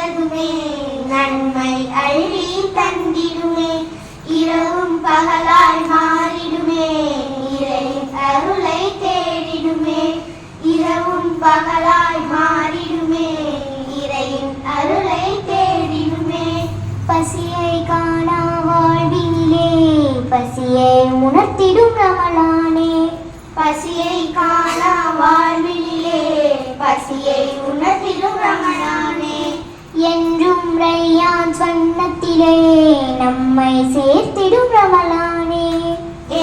வந்ததுமே நன்மை அள்ளி தந்திடுமே. இரவும் பகலாய் மாறிடுமே இறை அருளை தேடிடுமே. இரவும் பகலாய் மாறிடுமே இறையின் அருளை தேடிடுமே. பசியை காணா வாழ்வினிலே பசியை உணர்த்திடும் ரமலானே. பசியை காணா வாழ்வினிலே பசியை உணர்த்திடும் ரமலானே. என்றும் ரையான் சொன்னத்திலே நம்மை சேர்த்திடும் ரமலானே.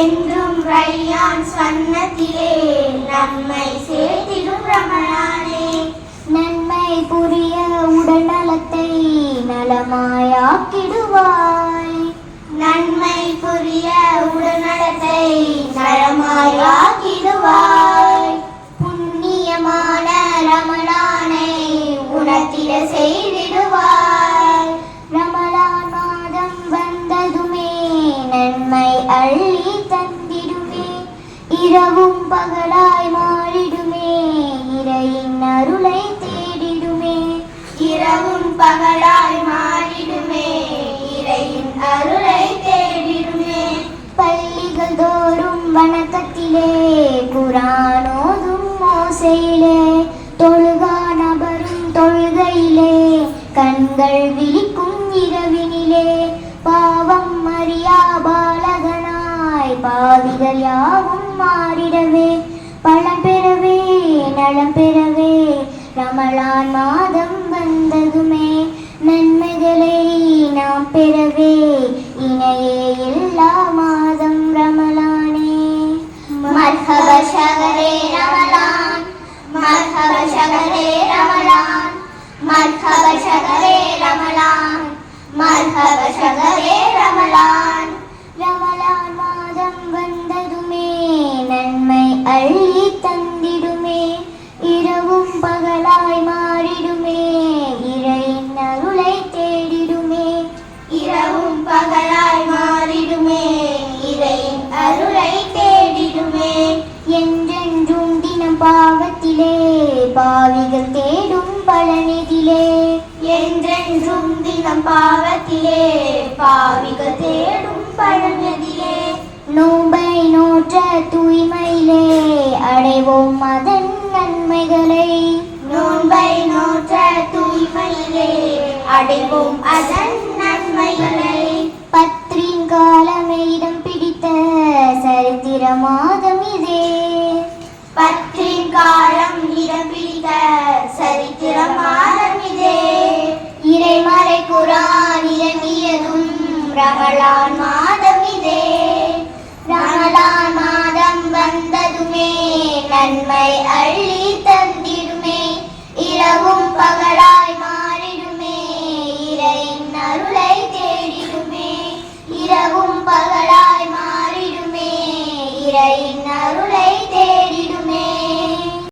என்றும் ரையான் சொன்னத்திலே நம்மை சேர்த்திடும் ரமலானே. நன்மை புரிய உடல் நலத்தை நலமாயாக்கிடுவாய். நன்மை புரிய உடல் நலத்தை நலமாயாக்கிடுவாய். புண்ணியமான ரமலானை உணர்த்திட செய்திடுவாய். ரமலான் மாதம் வந்ததுமே நன்மை அள்ளி தந்திடுமே. இரவும் பகலாய் மாறிடுமே இறையின் அருளை தேடிடுமே. இரவும் பகலாய் மாறிடுமே இறையின் அருளை தேடிடுமே. பள்ளிகள் தோறும் வணக்கத்திலே குரானோதும் ஓசையிலே தொழுகா நபரும் தொழுகையிலே கண்கள் விழிக்கும் இரவினிலே. பாவம் அறியா பாலகனாய் பாவிகள் யாவும் மாறிடவே பலம் பெறவே நலம் பெறவே ரமலான் மாதம் வந்ததுமே நன்மைகளை நாம் பெறவே இணையே எல்லா மாதம் ரமலானே. மர்ஹப ஷஹரே ரமலான் மர்ஹப ஷஹரே ரமலான் மர்ஹப ஷஹரே ரமலான் மர்ஹப ஷஹரே ரமலான். ரமலான் மாதம் வந்ததுமே நன்மை அள்ளி தந்திடுமே. இரவும் பகலாய் மாறிடுமே இறையின் அருளை தேடிடுமே. இரவும் பகலாய் மாறிடுமே இறையின் அருளை தேடிடுமே. என்றென்றும் தினம் பாவத்திலே பாவிகள் தேடும் பலனிதிலே. என்றென்றும் தினம் பாவத்திலே பாவிகள் தேடும் பலனிதிலே. நோன்பை நோற்ற தூய்மையிலே அடைவோம் அதன் நன்மைகளை. நோன்பை நோற்ற தூய்மையிலே அடைவோம் அதன் நன்மைகளை. பத்ரின் காலமே இடம் பிடித்த சரித்திர மாதம் இதே. பத்ரின் காலம் இடம் பிடித்த சரித்திர மாதம் இதே. இறைமறை குரான் இறங்கியதும் ரமலான் மாதம் இதே. ரமலான் மாதம் வந்ததுமே நன்மை அள்ளி தந்திடுமே. இரவும் பகலாய் மாறிடுமே இறையின் அருளை தேடிடுமே. இரவும் பகலாய் மாறிடுமே இறையின் அருளை தேடிடுமே.